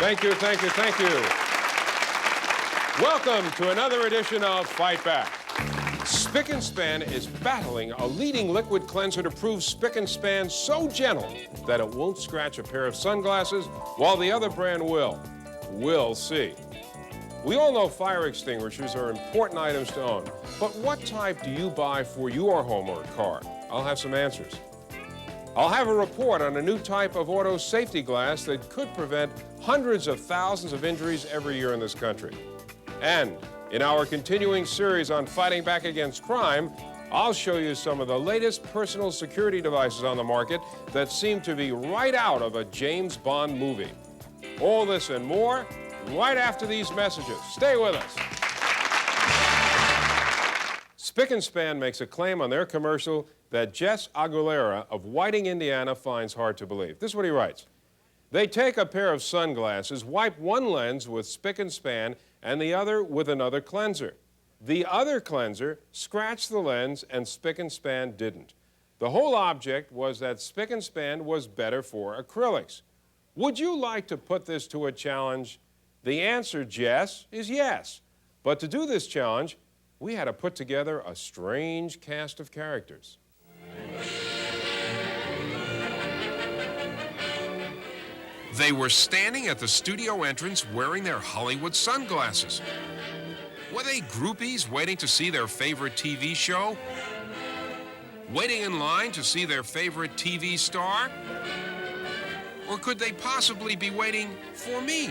Thank you, thank you, thank you. Welcome to another edition of Fight Back. Spic Span is battling a leading liquid cleanser to prove Spic Span so gentle that it won't scratch a pair of sunglasses while the other brand will. We'll see. We all know fire extinguishers are important items to own, but what type do you buy for your home or car? I'll have some answers. I'll have a report on a new type of auto safety glass that could prevent hundreds of thousands of injuries every year in this country. And in our continuing series on fighting back against crime, I'll show you some of the latest personal security devices on the market that seem to be right out of a James Bond movie. All this and more right after these messages. Stay with us. Spic Span makes a claim on their commercial that Jess Aguilera of Whiting, Indiana finds hard to believe. This is what he writes. They take a pair of sunglasses, wipe one lens with Spic Span and the other with another cleanser. The other cleanser scratched the lens and Spic Span didn't. The whole object was that Spic Span was better for acrylics. Would you like to put this to a challenge? The answer, Jess, is yes. But to do this challenge, we had to put together a strange cast of characters. They were standing at the studio entrance wearing their Hollywood sunglasses. Were they groupies waiting to see their favorite TV show? Waiting in line to see their favorite TV star? Or could they possibly be waiting for me?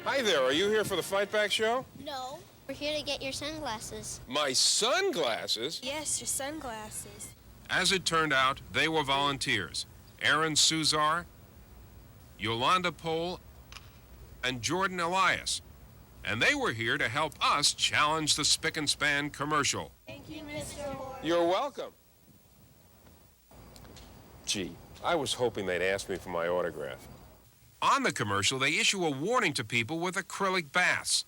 Hi there, are you here for the Fight Back show? No, we're here to get your sunglasses. My sunglasses? Yes, your sunglasses. As it turned out, they were volunteers. Aaron Suzar, Yolanda Pohl, and Jordan Elias. And they were here to help us challenge the Spic Span commercial. Thank you, Mr. Horowitz. You're welcome. Gee, I was hoping they'd ask me for my autograph. On the commercial, they issue a warning to people with acrylic baths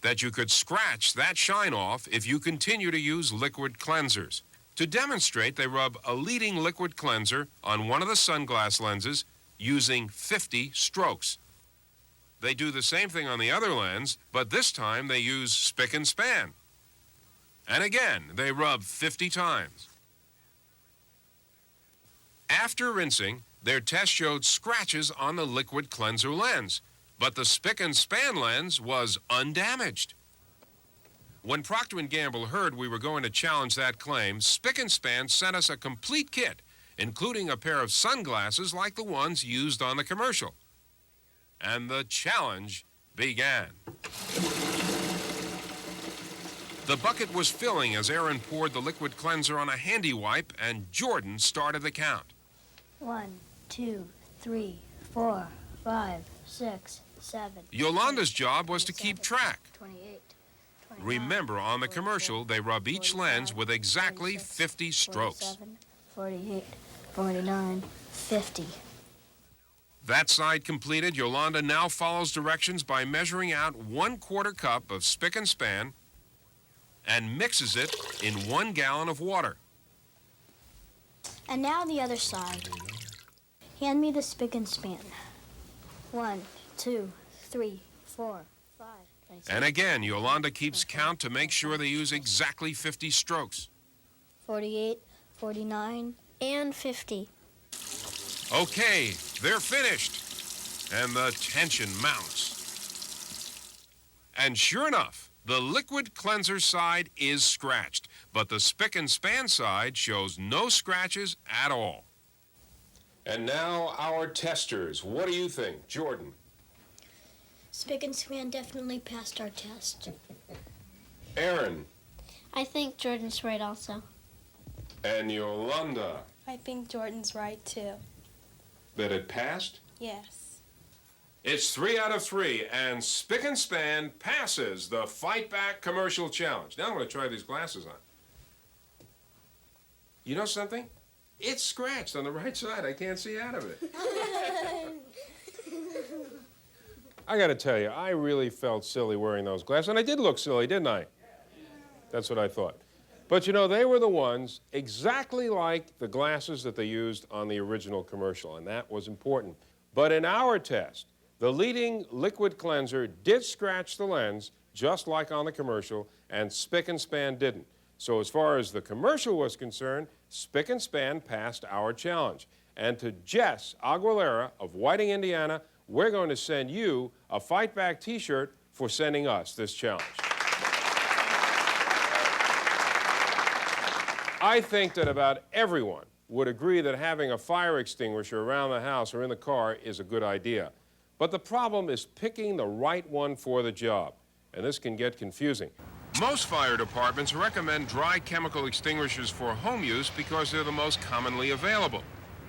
that you could scratch that shine off if you continue to use liquid cleansers. To demonstrate, they rub a leading liquid cleanser on one of the sunglass lenses using 50 strokes. They do the same thing on the other lens, but this time they use Spic Span. And again, they rub 50 times. After rinsing, their test showed scratches on the liquid cleanser lens, but the Spic Span lens was undamaged. When Procter & Gamble heard we were going to challenge that claim, Spic Span sent us a complete kit, including a pair of sunglasses like the ones used on the commercial. And the challenge began. The bucket was filling as Aaron poured the liquid cleanser on a handy wipe, and Jordan started the count. 1, 2, 3, 4, 5, 6, 7. Yolanda's job was to keep track. 28. Remember, on the commercial, they rub each lens with exactly 50 strokes. 48, 49, 50. That side completed, Yolanda now follows directions by measuring out 1/4 cup of Spic Span and mixes it in 1 gallon of water. And now the other side. Hand me the Spic Span. 1, 2, 3, 4, 5. And again, Yolanda keeps count to make sure they use exactly 50 strokes. 48, 49, and 50. Okay, they're finished. And the tension mounts. And sure enough, the liquid cleanser side is scratched, but the Spic Span side shows no scratches at all. And now our testers. What do you think, Jordan? Spic Span definitely passed our test. Aaron? I think Jordan's right also. And Yolanda? I think Jordan's right, too. That it passed? Yes. It's 3 out of 3, and Spic Span passes the Fight Back commercial challenge. Now I'm going to try these glasses on. You know something? It's scratched on the right side. I can't see out of it. I got to tell you, I really felt silly wearing those glasses, and I did look silly, didn't I? That's what I thought. But you know, they were the ones exactly like the glasses that they used on the original commercial, and that was important. But in our test, The leading liquid cleanser did scratch the lens, just like on the commercial, and Spic Span didn't. So as far as the commercial was concerned, Spic Span passed our challenge. And to Jess Aguilera of Whiting, Indiana, we're going to send you a Fight Back t-shirt for sending us this challenge. I think that about everyone would agree that having a fire extinguisher around the house or in the car is a good idea. But the problem is picking the right one for the job, and this can get confusing. Most fire departments recommend dry chemical extinguishers for home use because they're the most commonly available.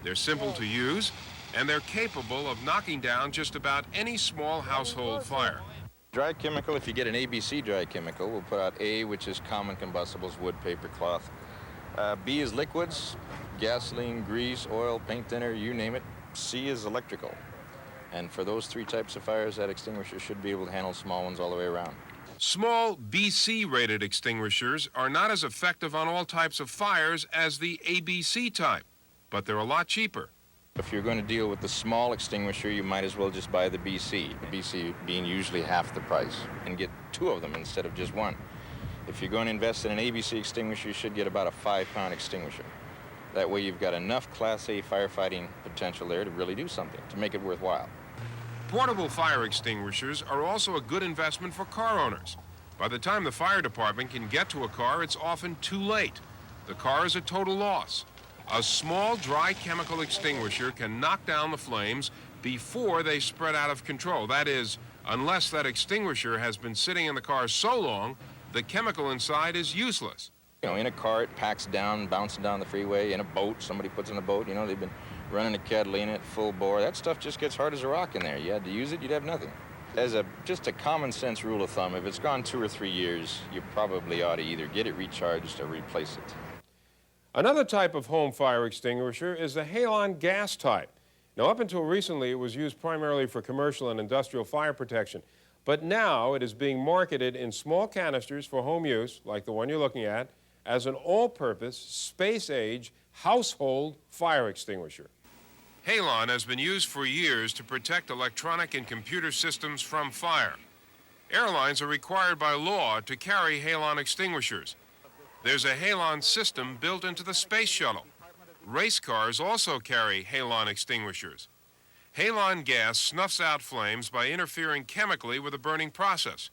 They're simple to use, and they're capable of knocking down just about any small household fire. Dry chemical, if you get an ABC dry chemical, we'll put out A, which is common combustibles, wood, paper, cloth. B is liquids, gasoline, grease, oil, paint thinner, you name it. C is electrical. And for those three types of fires, that extinguisher should be able to handle small ones all the way around. Small BC-rated extinguishers are not as effective on all types of fires as the ABC type, but they're a lot cheaper. If you're going to deal with the small extinguisher, you might as well just buy the BC. The BC being usually half the price, and get two of them instead of just one. If you're going to invest in an ABC extinguisher, you should get about a 5-pound extinguisher. That way you've got enough Class A firefighting potential there to really do something, to make it worthwhile. Portable fire extinguishers are also a good investment for car owners. By the time the fire department can get to a car, it's often too late. The car is a total loss. A small dry chemical extinguisher can knock down the flames before they spread out of control. That is, unless that extinguisher has been sitting in the car so long, the chemical inside is useless. You know, in a car, it packs down, bouncing down the freeway. In a boat, somebody puts in a boat, you know, they've been running a kettle in it, full bore. That stuff just gets hard as a rock in there. You had to use it, you'd have nothing. As just a common sense rule of thumb, if it's gone 2 or 3 years, you probably ought to either get it recharged or replace it. Another type of home fire extinguisher is the halon gas type. Now, up until recently, it was used primarily for commercial and industrial fire protection. But now it is being marketed in small canisters for home use, like the one you're looking at, as an all-purpose, space-age, household fire extinguisher. Halon has been used for years to protect electronic and computer systems from fire. Airlines are required by law to carry halon extinguishers. There's a halon system built into the space shuttle. Race cars also carry halon extinguishers. Halon gas snuffs out flames by interfering chemically with the burning process.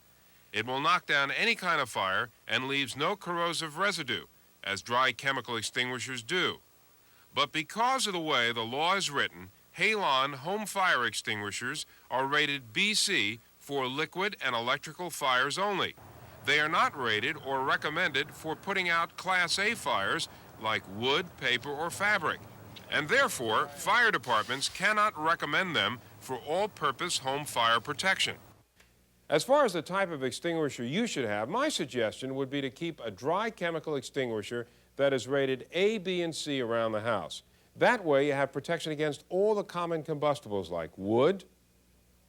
It will knock down any kind of fire and leaves no corrosive residue, as dry chemical extinguishers do. But because of the way the law is written, halon home fire extinguishers are rated BC for liquid and electrical fires only. They are not rated or recommended for putting out Class A fires like wood, paper, or fabric. And therefore, fire departments cannot recommend them for all-purpose home fire protection. As far as the type of extinguisher you should have, my suggestion would be to keep a dry chemical extinguisher that is rated A, B, and C around the house. That way you have protection against all the common combustibles like wood,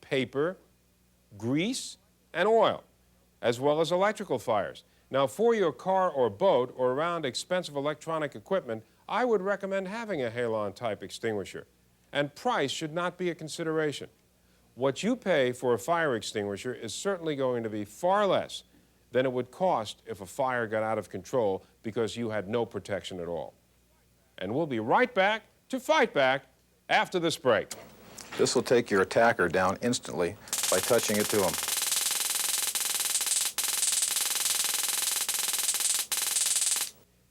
paper, grease, and oil, as well as electrical fires. Now, for your car or boat or around expensive electronic equipment, I would recommend having a halon-type extinguisher, and price should not be a consideration. What you pay for a fire extinguisher is certainly going to be far less than it would cost if a fire got out of control because you had no protection at all. And we'll be right back to Fight Back after this break. This will take your attacker down instantly by touching it to him.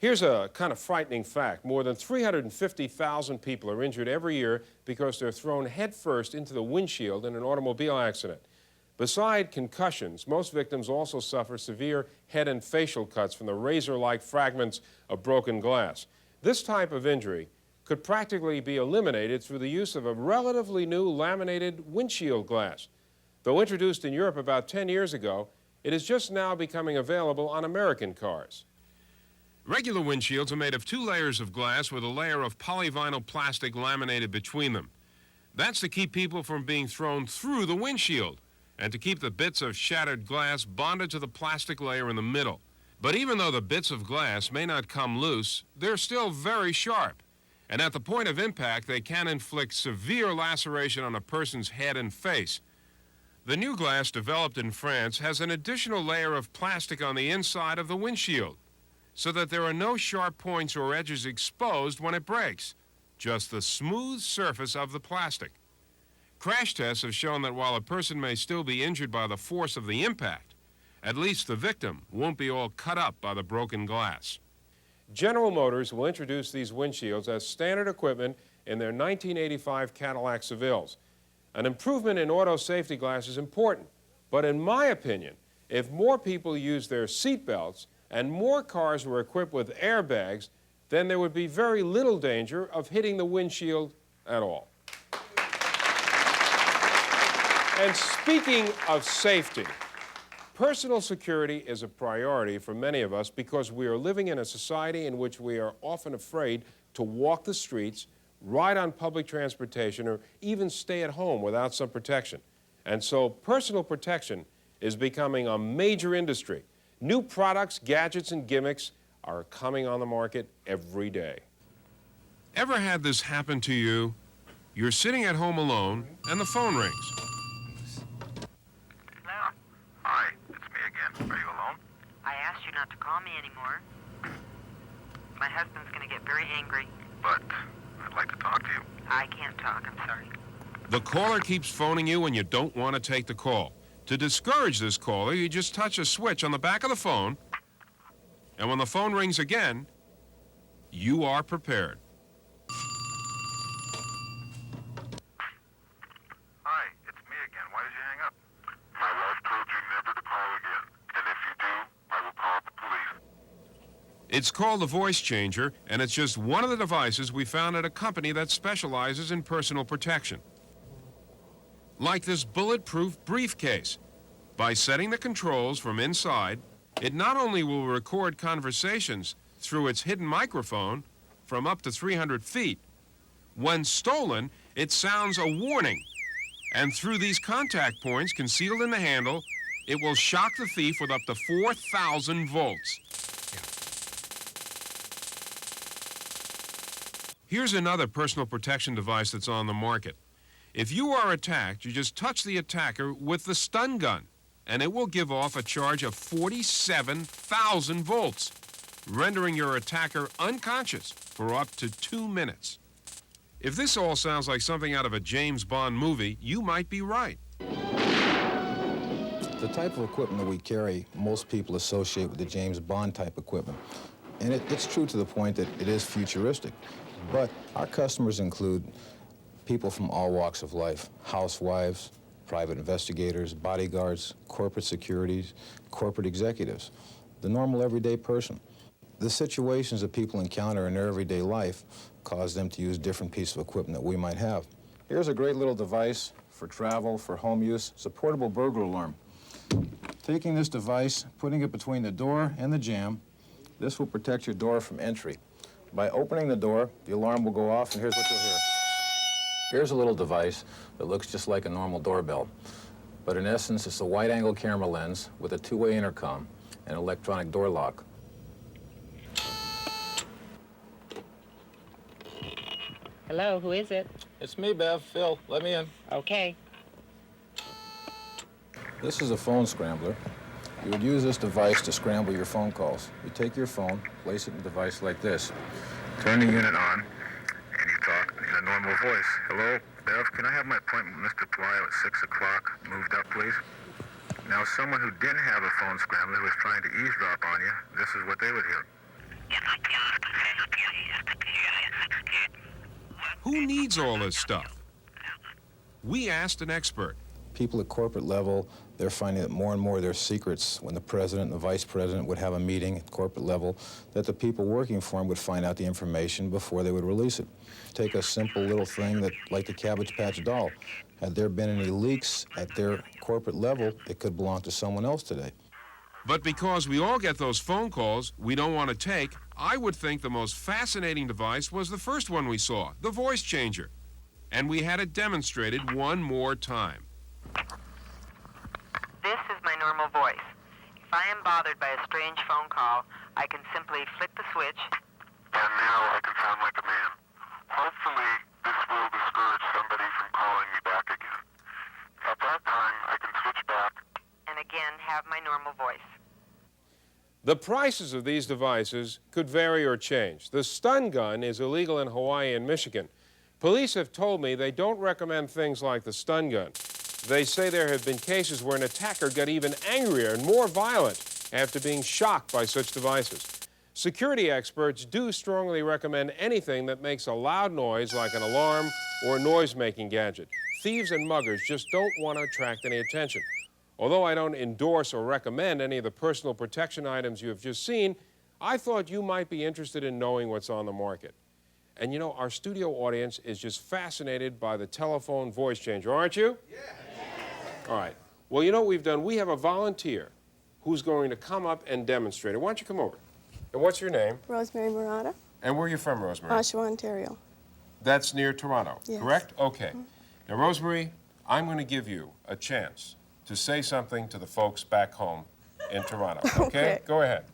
Here's a kind of frightening fact. More than 350,000 people are injured every year because they're thrown headfirst into the windshield in an automobile accident. Beside concussions, most victims also suffer severe head and facial cuts from the razor-like fragments of broken glass. This type of injury could practically be eliminated through the use of a relatively new laminated windshield glass. Though introduced in Europe about 10 years ago, it is just now becoming available on American cars. Regular windshields are made of 2 layers of glass with a layer of polyvinyl plastic laminated between them. That's to keep people from being thrown through the windshield and to keep the bits of shattered glass bonded to the plastic layer in the middle. But even though the bits of glass may not come loose, they're still very sharp. And at the point of impact, they can inflict severe laceration on a person's head and face. The new glass developed in France has an additional layer of plastic on the inside of the windshield, so that there are no sharp points or edges exposed when it breaks, just the smooth surface of the plastic. Crash tests have shown that while a person may still be injured by the force of the impact, at least the victim won't be all cut up by the broken glass. General Motors will introduce these windshields as standard equipment in their 1985 Cadillac Sevilles. An improvement in auto safety glass is important, but in my opinion, if more people used their seat belts and more cars were equipped with airbags, then there would be very little danger of hitting the windshield at all. And speaking of safety, personal security is a priority for many of us because we are living in a society in which we are often afraid to walk the streets, ride on public transportation, or even stay at home without some protection. And so personal protection is becoming a major industry. New products, gadgets, and gimmicks are coming on the market every day. Ever had this happen to you? You're sitting at home alone and the phone rings. Hello? Hi, it's me again. Are you alone? I asked you not to call me anymore. My husband's gonna get very angry. But I'd like to talk to you. I can't talk, I'm sorry. The caller keeps phoning you and you don't want to take the call. To discourage this caller, you just touch a switch on the back of the phone, and when the phone rings again, you are prepared. Hi, it's me again. Why did you hang up? My wife told you never to call again. And if you do, I will call the police. It's called the voice changer, and it's just one of the devices we found at a company that specializes in personal protection. Like this bulletproof briefcase. By setting the controls from inside, it not only will record conversations through its hidden microphone from up to 300 feet. When stolen, it sounds a warning. And through these contact points concealed in the handle, it will shock the thief with up to 4,000 volts. Here's another personal protection device that's on the market. If you are attacked, you just touch the attacker with the stun gun, and it will give off a charge of 47,000 volts, rendering your attacker unconscious for up to 2 minutes. If this all sounds like something out of a James Bond movie, you might be right. The type of equipment that we carry, most people associate with the James Bond type equipment. And it's true to the point that it is futuristic. But our customers include people from all walks of life: housewives, private investigators, bodyguards, corporate securities, corporate executives, the normal everyday person. The situations that people encounter in their everyday life cause them to use different pieces of equipment that we might have. Here's a great little device for travel, for home use. It's a portable burglar alarm. Taking this device, putting it between the door and the jamb, this will protect your door from entry. By opening the door, the alarm will go off, and here's what you'll hear. Here's a little device that looks just like a normal doorbell, but in essence, it's a wide-angle camera lens with a two-way intercom and an electronic door lock. Hello, who is it? It's me, Bev. Phil, let me in. Okay. This is a phone scrambler. You would use this device to scramble your phone calls. You take your phone, place it in a device like this. Turn the unit on, and you talk in a normal voice. Hello, Bev, can I have my appointment with Mr. Pyle at 6 o'clock moved up, please? Now, someone who didn't have a phone scrambler who was trying to eavesdrop on you, this is what they would hear. Who needs all this stuff? We asked an expert. People at corporate level, they're finding that more and more of their secrets, when the president and the vice president would have a meeting at corporate level, that the people working for them would find out the information before they would release it. Take a simple little thing that, like the Cabbage Patch doll. Had there been any leaks at their corporate level, it could belong to someone else today. But because we all get those phone calls we don't want to take, I would think the most fascinating device was the first one we saw, the voice changer. And we had it demonstrated one more time. This is my normal voice. If I am bothered by a strange phone call, I can simply flick the switch. And now I can sound like a man. Hopefully, this will discourage somebody from calling me back again. At that time, I can again have my normal voice. The prices of these devices could vary or change. The stun gun is illegal in Hawaii and Michigan. Police have told me they don't recommend things like the stun gun. They say there have been cases where an attacker got even angrier and more violent after being shocked by such devices. Security experts do strongly recommend anything that makes a loud noise like an alarm or a noise-making gadget. Thieves and muggers just don't want to attract any attention. Although I don't endorse or recommend any of the personal protection items you have just seen, I thought you might be interested in knowing what's on the market. And you know, our studio audience is just fascinated by the telephone voice changer, aren't you? Yeah. All right. Well, you know what we've done? We have a volunteer who's going to come up and demonstrate it. Why don't you come over? And what's your name? Rosemary Murata, And where are you from, Rosemary? Oshawa, Ontario. That's near Toronto, Yes. correct? Okay. Now, Rosemary, I'm going to give you a chance to say something to the folks back home in Toronto, okay? Okay. Go ahead.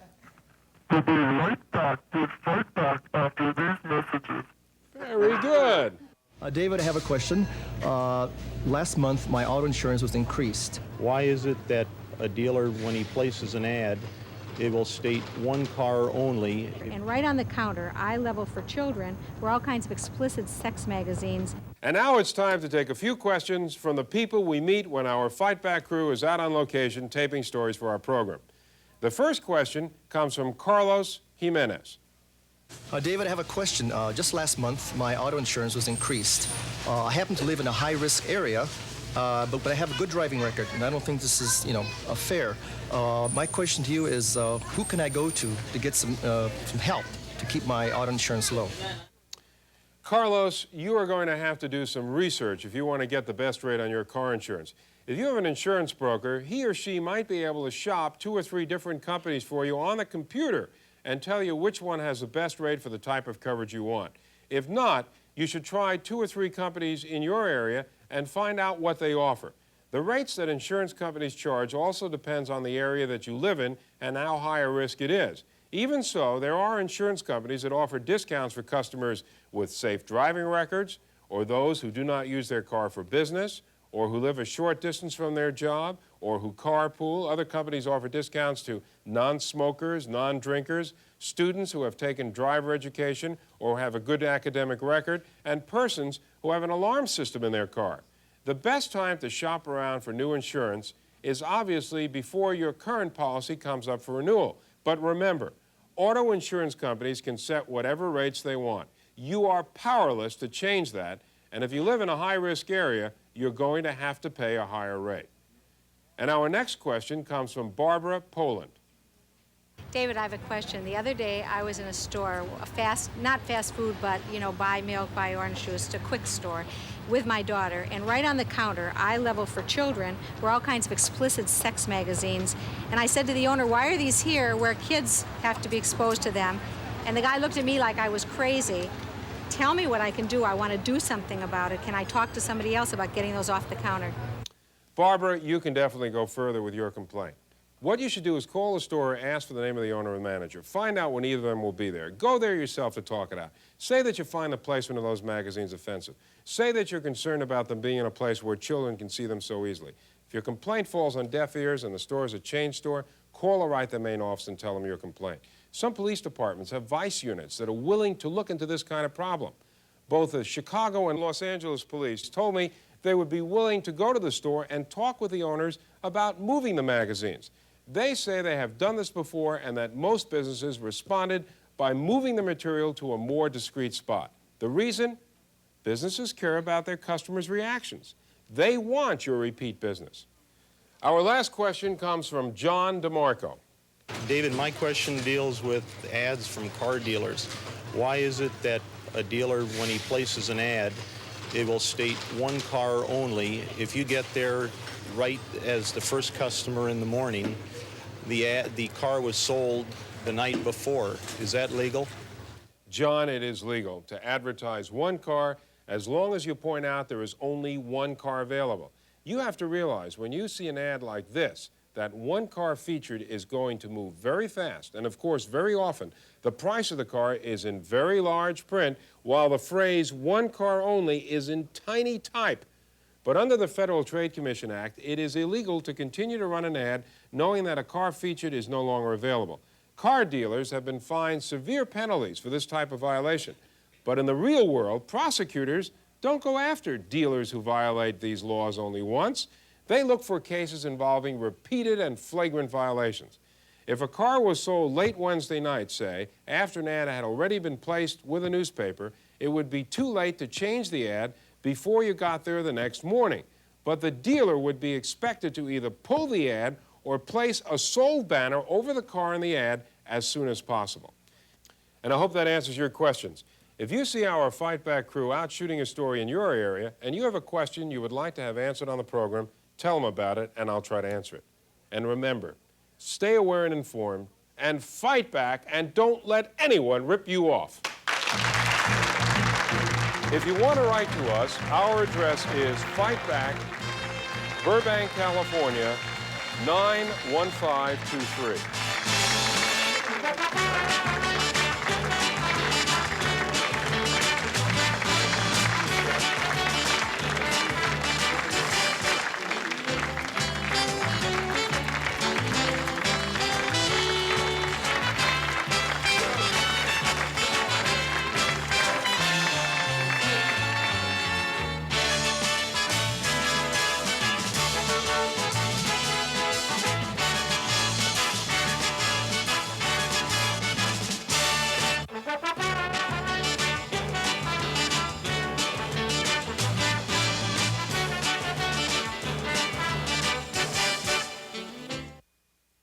Very good. David, I have a question. Last month, my auto insurance was increased. Why is it that a dealer, when he places an ad, it will state one car only? And right on the counter, Eye Level for Children, were all kinds of explicit sex magazines. And now it's time to take a few questions from the people we meet when our Fight Back crew is out on location taping stories for our program. The first question comes from Carlos Jimenez. David, I have a question. Just last month, my auto insurance was increased. I happen to live in a high-risk area, but I have a good driving record, and I don't think this is, fair. My question to you is, who can I go to get some help to keep my auto insurance low? Carlos, you are going to have to do some research if you want to get the best rate on your car insurance. If you have an insurance broker, he or she might be able to shop 2 or 3 different companies for you on the computer and tell you which one has the best rate for the type of coverage you want. If not, you should try 2 or 3 companies in your area and find out what they offer. The rates that insurance companies charge also depends on the area that you live in and how high a risk it is. Even so, there are insurance companies that offer discounts for customers with safe driving records, or those who do not use their car for business, or who live a short distance from their job, or who carpool. Other companies offer discounts to non-smokers, non-drinkers, students who have taken driver education or have a good academic record, and persons who have an alarm system in their car. The best time to shop around for new insurance is obviously before your current policy comes up for renewal. But remember, auto insurance companies can set whatever rates they want. You are powerless to change that, and if you live in a high-risk area, you're going to have to pay a higher rate. And our next question comes from Barbara Poland. David, I have a question. The other day, I was in a store, not fast food, but, buy milk, buy orange juice, a quick store, with my daughter, and right on the counter, Eye Level for Children, were all kinds of explicit sex magazines. And I said to the owner, why are these here where kids have to be exposed to them? And the guy looked at me like I was crazy. Tell me what I can do. I want to do something about it. Can I talk to somebody else about getting those off the counter? Barbara, you can definitely go further with your complaint. What you should do is call the store, ask for the name of the owner and manager. Find out when either of them will be there. Go there yourself to talk it out. Say that you find the placement of those magazines offensive. Say that you're concerned about them being in a place where children can see them so easily. If your complaint falls on deaf ears and the store is a chain store, call or write the main office and tell them your complaint. Some police departments have vice units that are willing to look into this kind of problem. Both the Chicago and Los Angeles police told me they would be willing to go to the store and talk with the owners about moving the magazines. They say they have done this before and that most businesses responded by moving the material to a more discreet spot. The reason? Businesses care about their customers' reactions. They want your repeat business. Our last question comes from John DeMarco. David, my question deals with ads from car dealers. Why is it that a dealer, when he places an ad, it will state one car only? If you get there right as the first customer in the morning, the car was sold the night before. Is that legal? John, it is legal to advertise one car as long as you point out there is only one car available. You have to realize when you see an ad like this, that one car featured is going to move very fast. And of course, very often, the price of the car is in very large print, while the phrase one car only is in tiny type. But under the Federal Trade Commission Act, it is illegal to continue to run an ad knowing that a car featured is no longer available. Car dealers have been fined severe penalties for this type of violation. But in the real world, prosecutors don't go after dealers who violate these laws only once. They look for cases involving repeated and flagrant violations. If a car was sold late Wednesday night, say, after an ad had already been placed with a newspaper, it would be too late to change the ad before you got there the next morning. But the dealer would be expected to either pull the ad or place a sold banner over the car in the ad as soon as possible. And I hope that answers your questions. If you see our Fight Back crew out shooting a story in your area and you have a question you would like to have answered on the program, tell them about it and I'll try to answer it. And remember, stay aware and informed and fight back and don't let anyone rip you off. If you want to write to us, our address is Fight Back, Burbank, California, 91523.